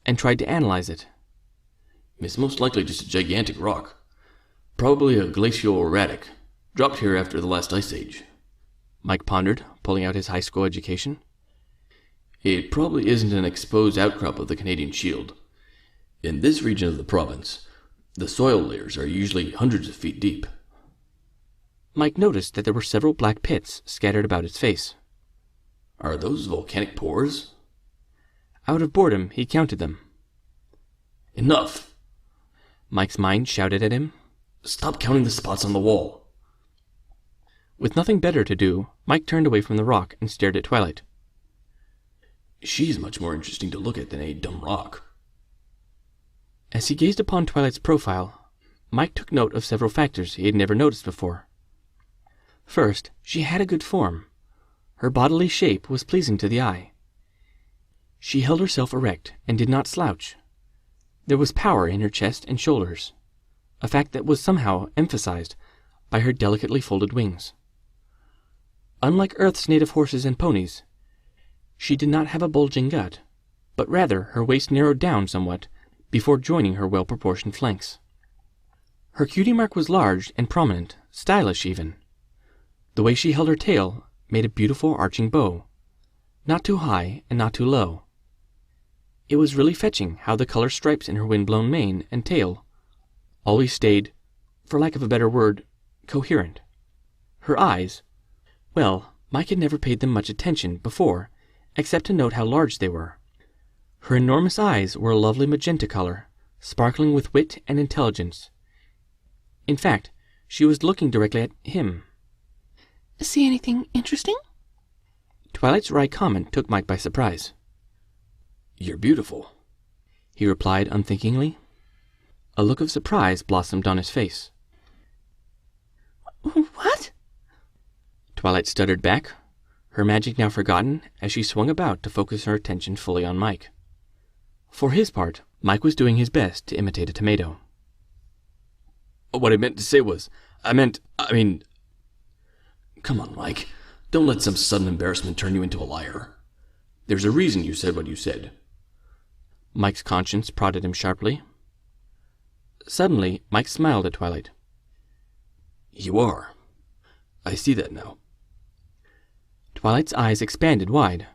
and tried to analyze it. It's most likely just a gigantic rock. Probably a glacial erratic, dropped here after the last ice age. Mike pondered, pulling out his high school education. It probably isn't an exposed outcrop of the Canadian Shield. In this region of the province, the soil layers are usually hundreds of feet deep. Mike noticed that there were several black pits scattered about its face. Are those volcanic pores? Out of boredom, he counted them. Enough! Mike's mind shouted at him. Stop counting the spots on the wall. With nothing better to do, Mike turned away from the rock and stared at Twilight. She's much more interesting to look at than a dumb rock. As he gazed upon Twilight's profile, Mike took note of several factors he had never noticed before. First, she had a good form. Her bodily shape was pleasing to the eye. She held herself erect and did not slouch. There was power in her chest and shoulders, a fact that was somehow emphasized by her delicately folded wings. Unlike Earth's native horses and ponies, she did not have a bulging gut, but rather her waist narrowed down somewhat before joining her well-proportioned flanks. Her cutie mark was large and prominent, stylish even. The way she held her tail made a beautiful arching bow, not too high and not too low. It was really fetching how the color stripes in her wind-blown mane and tail always stayed, for lack of a better word, coherent. Her eyes, well, Mike had never paid them much attention before, except to note how large they were. Her enormous eyes were a lovely magenta color, sparkling with wit and intelligence. In fact, she was looking directly at him. See anything interesting? Twilight's wry comment took Mike by surprise. You're beautiful, he replied unthinkingly. A look of surprise blossomed on his face. What? Twilight stuttered back, her magic now forgotten as she swung about to focus her attention fully on Mike. For his part, Mike was doing his best to imitate a tomato. What I meant to say was, I mean... Come on, Mike. Don't let some sudden embarrassment turn you into a liar. There's a reason you said what you said. Mike's conscience prodded him sharply. Suddenly, Mike smiled at Twilight. You are. I see that now. Twilight's eyes expanded wide.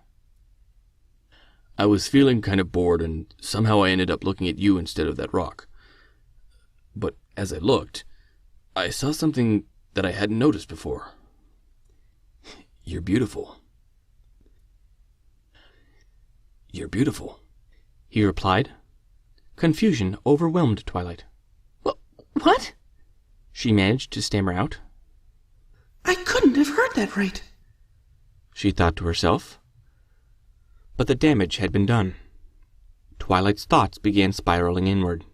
I was feeling kind of bored, and somehow I ended up looking at you instead of that rock. But as I looked, I saw something that I hadn't noticed before. You're beautiful. You're beautiful, he replied. Confusion overwhelmed Twilight. What? She managed to stammer out. I couldn't have heard that right, she thought to herself. But the damage had been done. Twilight's thoughts began spiraling inward.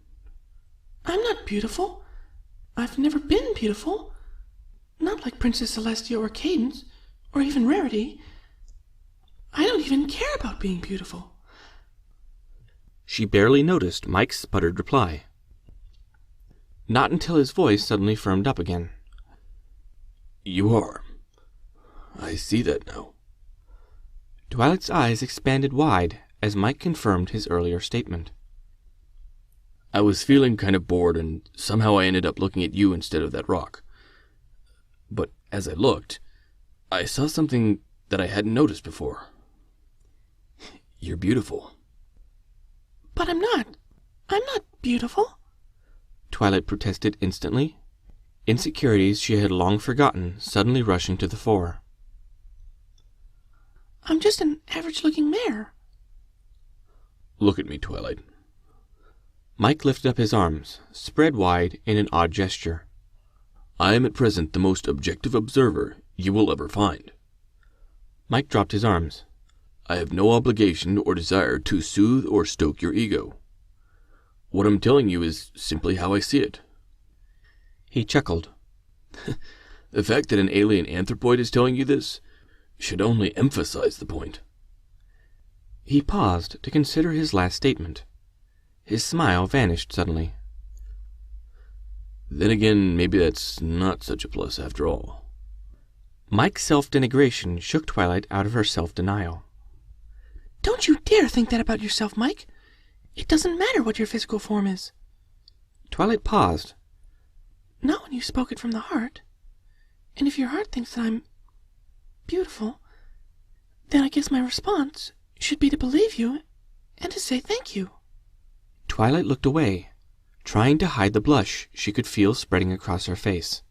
I'm not beautiful. I've never been beautiful. Not like Princess Celestia or Cadence, or even Rarity. I don't even care about being beautiful. She barely noticed Mike's sputtered reply. Not until his voice suddenly firmed up again. You are. I see that now. Twilight's eyes expanded wide as Mike confirmed his earlier statement. I was feeling kind of bored, and somehow I ended up looking at you instead of that rock. But as I looked, I saw something that I hadn't noticed before. You're beautiful. But I'm not beautiful, Twilight protested instantly, insecurities she had long forgotten suddenly rushing to the fore. I'm just an average-looking mare. Look at me, Twilight. Mike lifted up his arms, spread wide in an odd gesture. I am at present the most objective observer you will ever find. Mike dropped his arms. I have no obligation or desire to soothe or stoke your ego. What I'm telling you is simply how I see it. He chuckled. The fact that an alien anthropoid is telling you this should only emphasize the point. He paused to consider his last statement. His smile vanished suddenly. Then again, maybe that's not such a plus after all. Mike's self-denigration shook Twilight out of her self-denial. Don't you dare think that about yourself, Mike. It doesn't matter what your physical form is. Twilight paused. Not when you spoke it from the heart. And if your heart thinks that I'm beautiful, then I guess my response should be to believe you and to say thank you. Twilight looked away, trying to hide the blush she could feel spreading across her face.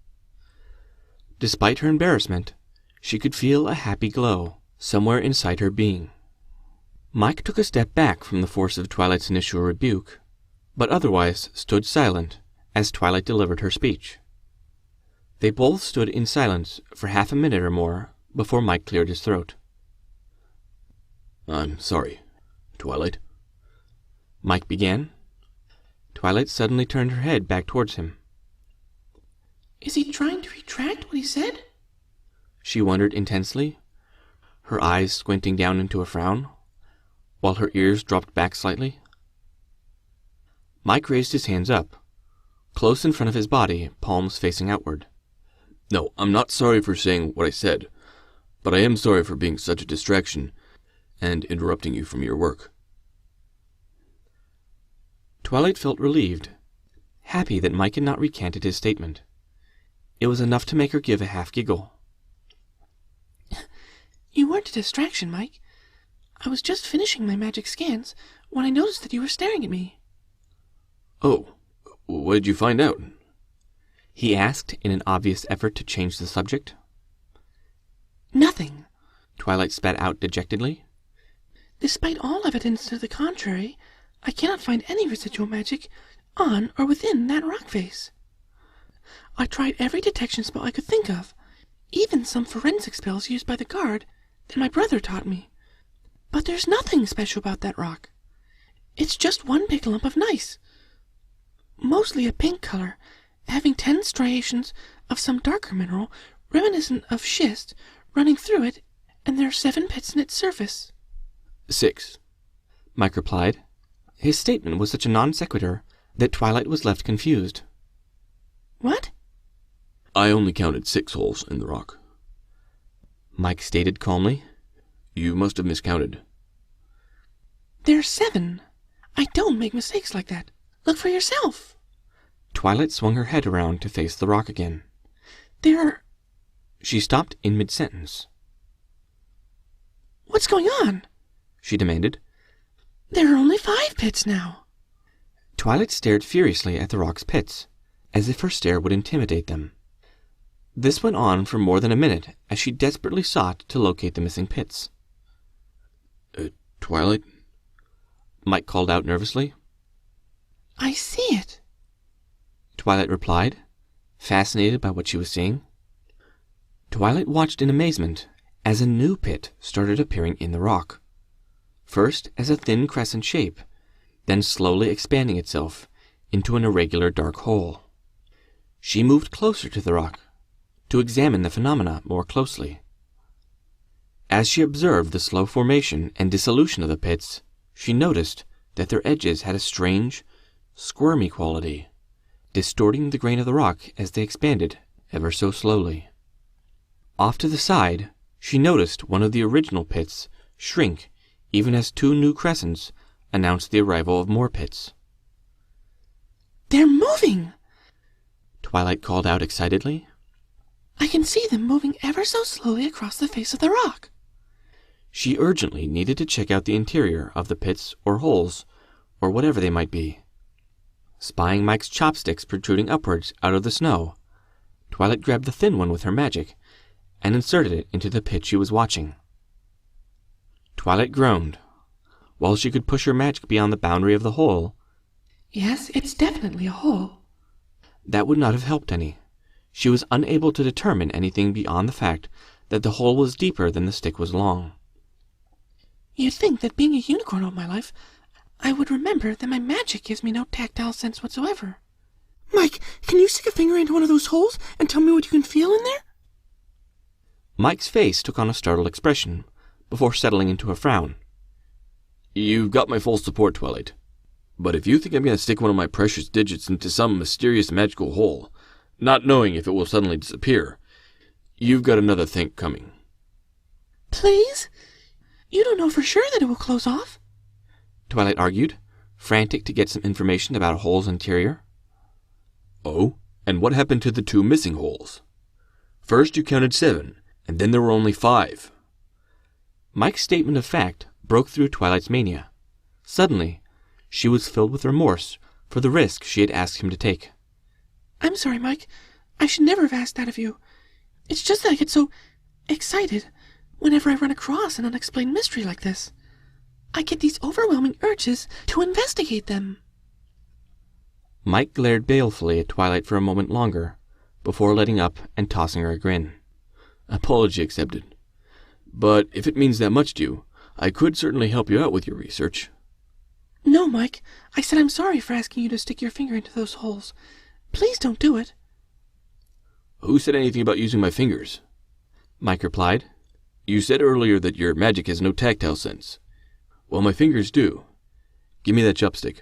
Despite her embarrassment, she could feel a happy glow somewhere inside her being. Mike took a step back from the force of Twilight's initial rebuke, but otherwise stood silent as Twilight delivered her speech. They both stood in silence for half a minute or more before Mike cleared his throat. I'm sorry, Twilight. Mike began. Twilight suddenly turned her head back towards him. Is he trying to retract what he said? She wondered intensely, her eyes squinting down into a frown, while her ears dropped back slightly. Mike raised his hands up, close in front of his body, palms facing outward. No, I'm not sorry for saying what I said, but I am sorry for being such a distraction and interrupting you from your work. Twilight felt relieved, happy that Mike had not recanted his statement. It was enough to make her give a half giggle. You weren't a distraction, Mike. I was just finishing my magic scans when I noticed that you were staring at me. Oh, what did you find out? He asked in an obvious effort to change the subject. Nothing, Twilight spat out dejectedly. Despite all evidence to the contrary, I cannot find any residual magic on or within that rock face. I tried every detection spell I could think of, even some forensic spells used by the guard that my brother taught me. But there's nothing special about that rock. It's just one big lump of gneiss, mostly a pink color, having 10 striations of some darker mineral reminiscent of schist running through it, and there are 7 pits in its surface. 6, Mike replied. His statement was such a non sequitur that Twilight was left confused. What? I only counted 6 holes in the rock, Mike stated calmly. You must have miscounted. There are 7. I don't make mistakes like that. Look for yourself. Twilight swung her head around to face the rock again. There are... She stopped in mid-sentence. What's going on? She demanded. There are only 5 pits now. Twilight stared furiously at the rock's pits, as if her stare would intimidate them. This went on for more than a minute as she desperately sought to locate the missing pits. Twilight? Mike called out nervously. I see it, Twilight replied, fascinated by what she was seeing. Twilight watched in amazement as a new pit started appearing in the rock, first as a thin crescent shape, then slowly expanding itself into an irregular dark hole. She moved closer to the rock to examine the phenomena more closely. As she observed the slow formation and dissolution of the pits, she noticed that their edges had a strange, squirmy quality, distorting the grain of the rock as they expanded ever so slowly. Off to the side, she noticed one of the original pits shrink even as 2 new crescents announced the arrival of more pits. They're moving! Twilight called out excitedly. I can see them moving ever so slowly across the face of the rock. She urgently needed to check out the interior of the pits or holes, or whatever they might be. Spying Mike's chopsticks protruding upwards out of the snow, Twilight grabbed the thin one with her magic and inserted it into the pit she was watching. Twilight groaned. While she could push her magic beyond the boundary of the hole, Yes, it's definitely a hole. that would not have helped any. She was unable to determine anything beyond the fact that the hole was deeper than the stick was long. You'd think that being a unicorn all my life, I would remember that my magic gives me no tactile sense whatsoever. Mike, can you stick a finger into one of those holes and tell me what you can feel in there? Mike's face took on a startled expression before settling into a frown. You've got my full support, Twilight. But if you think I'm going to stick one of my precious digits into some mysterious magical hole, not knowing if it will suddenly disappear, you've got another think coming. Please? You don't know for sure that it will close off? Twilight argued, frantic to get some information about a hole's interior. Oh, and what happened to the 2 missing holes? First you counted 7, and then there were only 5. Mike's statement of fact broke through Twilight's mania. Suddenly, she was filled with remorse for the risk she had asked him to take. I'm sorry, Mike. I should never have asked that of you. It's just that I get so excited whenever I run across an unexplained mystery like this. I get these overwhelming urges to investigate them. Mike glared balefully at Twilight for a moment longer, before letting up and tossing her a grin. Apology accepted. But if it means that much to you, I could certainly help you out with your research. No, Mike. I said I'm sorry for asking you to stick your finger into those holes. Please don't do it. Who said anything about using my fingers? Mike replied. You said earlier that your magic has no tactile sense. Well, my fingers do. Give me that chopstick.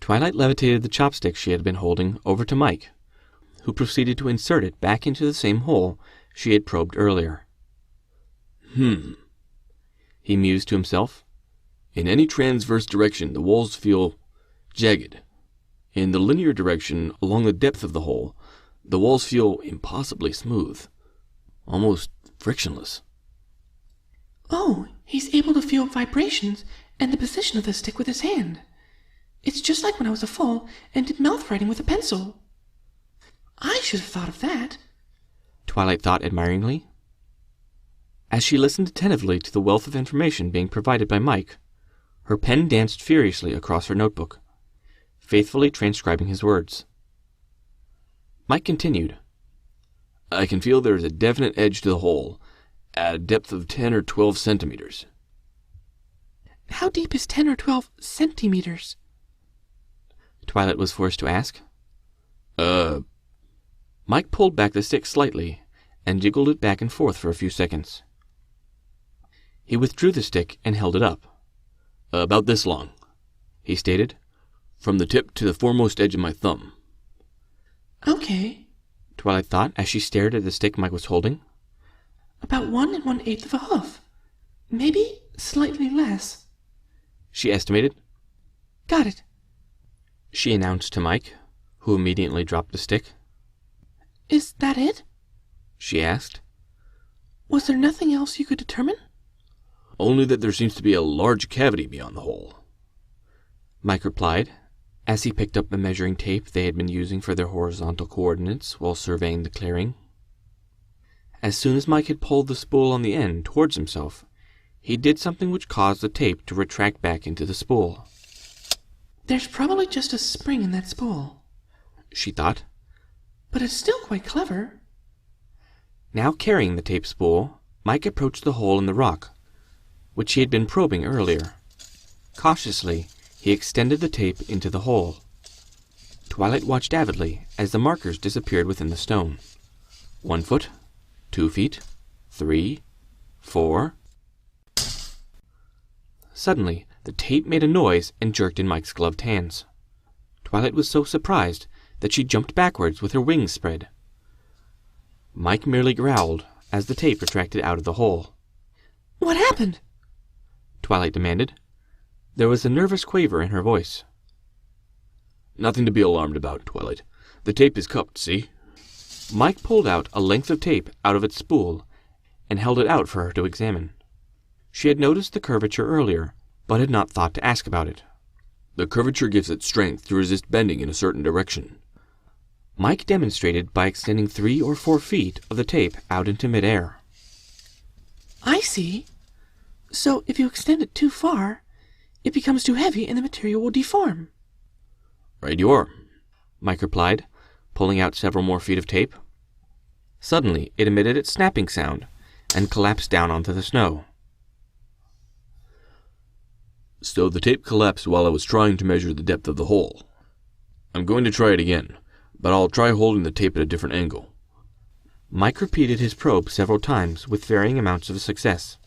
Twilight levitated the chopstick she had been holding over to Mike, who proceeded to insert it back into the same hole she had probed earlier. He mused to himself. In any transverse direction, the walls feel jagged. In the linear direction, along the depth of the hole, the walls feel impossibly smooth, almost frictionless. Oh, he's able to feel vibrations and the position of the stick with his hand. It's just like when I was a foal and did mouth writing with a pencil. I should have thought of that, Twilight thought admiringly. As she listened attentively to the wealth of information being provided by Mike, Her pen danced furiously across her notebook, faithfully transcribing his words. Mike continued. I can feel there is a definite edge to the hole, at a depth of 10 or 12 centimeters. How deep is 10 or 12 centimeters? Twilight was forced to ask. Mike pulled back the stick slightly and jiggled it back and forth for a few seconds. He withdrew the stick and held it up. About this long, he stated, from the tip to the foremost edge of my thumb. Okay. Twilight thought as she stared at the stick Mike was holding. About 1 1/8 of a hoof. Maybe slightly less. She estimated. Got it. She announced to Mike, who immediately dropped the stick. Is that it? She asked. Was there nothing else you could determine? Only that there seems to be a large cavity beyond the hole, Mike replied, as he picked up the measuring tape they had been using for their horizontal coordinates while surveying the clearing. As soon as Mike had pulled the spool on the end towards himself, he did something which caused the tape to retract back into the spool. There's probably just a spring in that spool, she thought. But it's still quite clever. Now carrying the tape spool, Mike approached the hole in the rock, which he had been probing earlier. Cautiously, he extended the tape into the hole. Twilight watched avidly as the markers disappeared within the stone. 1 foot, 2 feet, 3, 4. Suddenly, the tape made a noise and jerked in Mike's gloved hands. Twilight was so surprised that she jumped backwards with her wings spread. Mike merely growled as the tape retracted out of the hole. What happened? Twilight demanded. There was a nervous quaver in her voice. Nothing to be alarmed about, Twilight. The tape is cupped, see? Mike pulled out a length of tape out of its spool and held it out for her to examine. She had noticed the curvature earlier, but had not thought to ask about it. The curvature gives it strength to resist bending in a certain direction. Mike demonstrated by extending 3 or 4 feet of the tape out into midair. I see. So if you extend it too far, it becomes too heavy and the material will deform. Right you are, Mike replied, pulling out several more feet of tape. Suddenly, it emitted its snapping sound and collapsed down onto the snow. So the tape collapsed while I was trying to measure the depth of the hole. I'm going to try it again, but I'll try holding the tape at a different angle. Mike repeated his probe several times with varying amounts of success.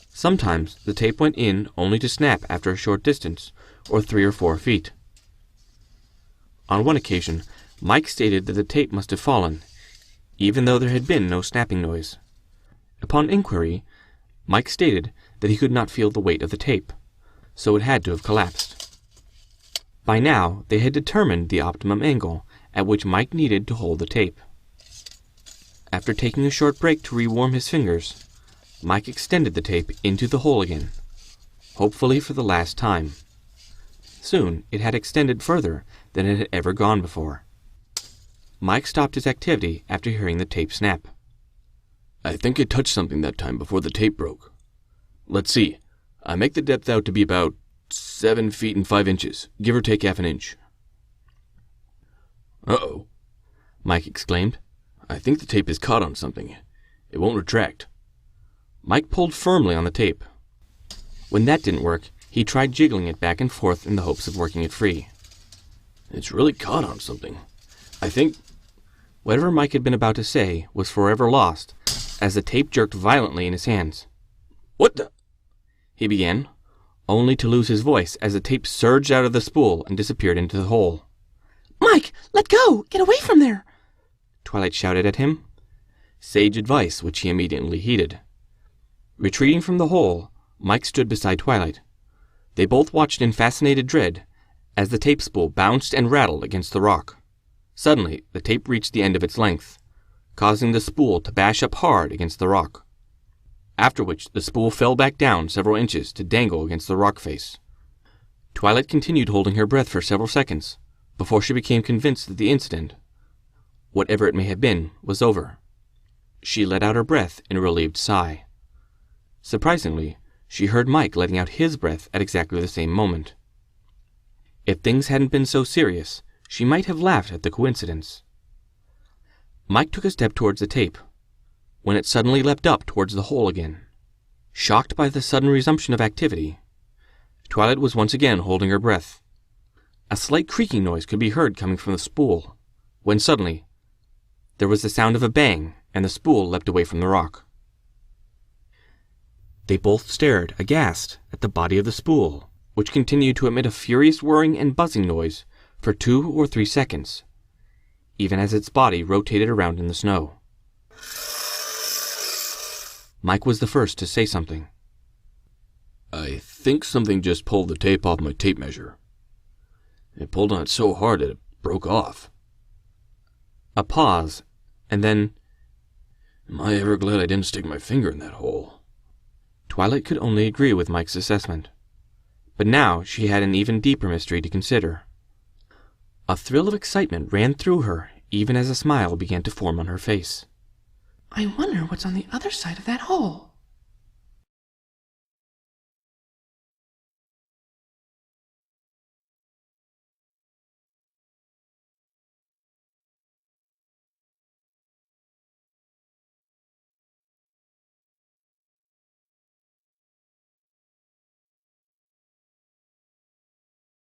Sometimes the tape went in only to snap after a short distance, or 3 or 4 feet. On one occasion, Mike stated that the tape must have fallen, even though there had been no snapping noise. Upon inquiry, Mike stated that he could not feel the weight of the tape, so it had to have collapsed. By now, they had determined the optimum angle at which Mike needed to hold the tape. After taking a short break to rewarm his fingers, Mike extended the tape into the hole again, hopefully for the last time. Soon, it had extended further than it had ever gone before. Mike stopped his activity after hearing the tape snap. I think I touched something that time before the tape broke. Let's see. I make the depth out to be about 7 feet and 5 inches, give or take half an inch. Uh-oh, Mike exclaimed. I think the tape is caught on something. It won't retract. Mike pulled firmly on the tape. When that didn't work, he tried jiggling it back and forth in the hopes of working it free. It's really caught on something. I think... Whatever Mike had been about to say was forever lost, as the tape jerked violently in his hands. What the... he began, only to lose his voice as the tape surged out of the spool and disappeared into the hole. Mike, let go! Get away from there! Twilight shouted at him. Sage advice, which he immediately heeded. Retreating from the hole, Mike stood beside Twilight. They both watched in fascinated dread as the tape spool bounced and rattled against the rock. Suddenly, the tape reached the end of its length, causing the spool to bash up hard against the rock. After which, the spool fell back down several inches to dangle against the rock face. Twilight continued holding her breath for several seconds before she became convinced that the incident, whatever it may have been, was over. She let out her breath in a relieved sigh. Surprisingly, she heard Mike letting out his breath at exactly the same moment. If things hadn't been so serious, she might have laughed at the coincidence. Mike took a step towards the tape, when it suddenly leapt up towards the hole again. Shocked by the sudden resumption of activity, Twilight was once again holding her breath. A slight creaking noise could be heard coming from the spool, when suddenly there was the sound of a bang, and the spool leapt away from the rock. They both stared, aghast, at the body of the spool, which continued to emit a furious whirring and buzzing noise for 2 or 3 seconds, even as its body rotated around in the snow. Mike was the first to say something. I think something just pulled the tape off my tape measure. It pulled on it so hard that it broke off. A pause, and then, Am I ever glad I didn't stick my finger in that hole? Twilight could only agree with Mike's assessment. But now she had an even deeper mystery to consider. A thrill of excitement ran through her even as a smile began to form on her face. I wonder what's on the other side of that hole.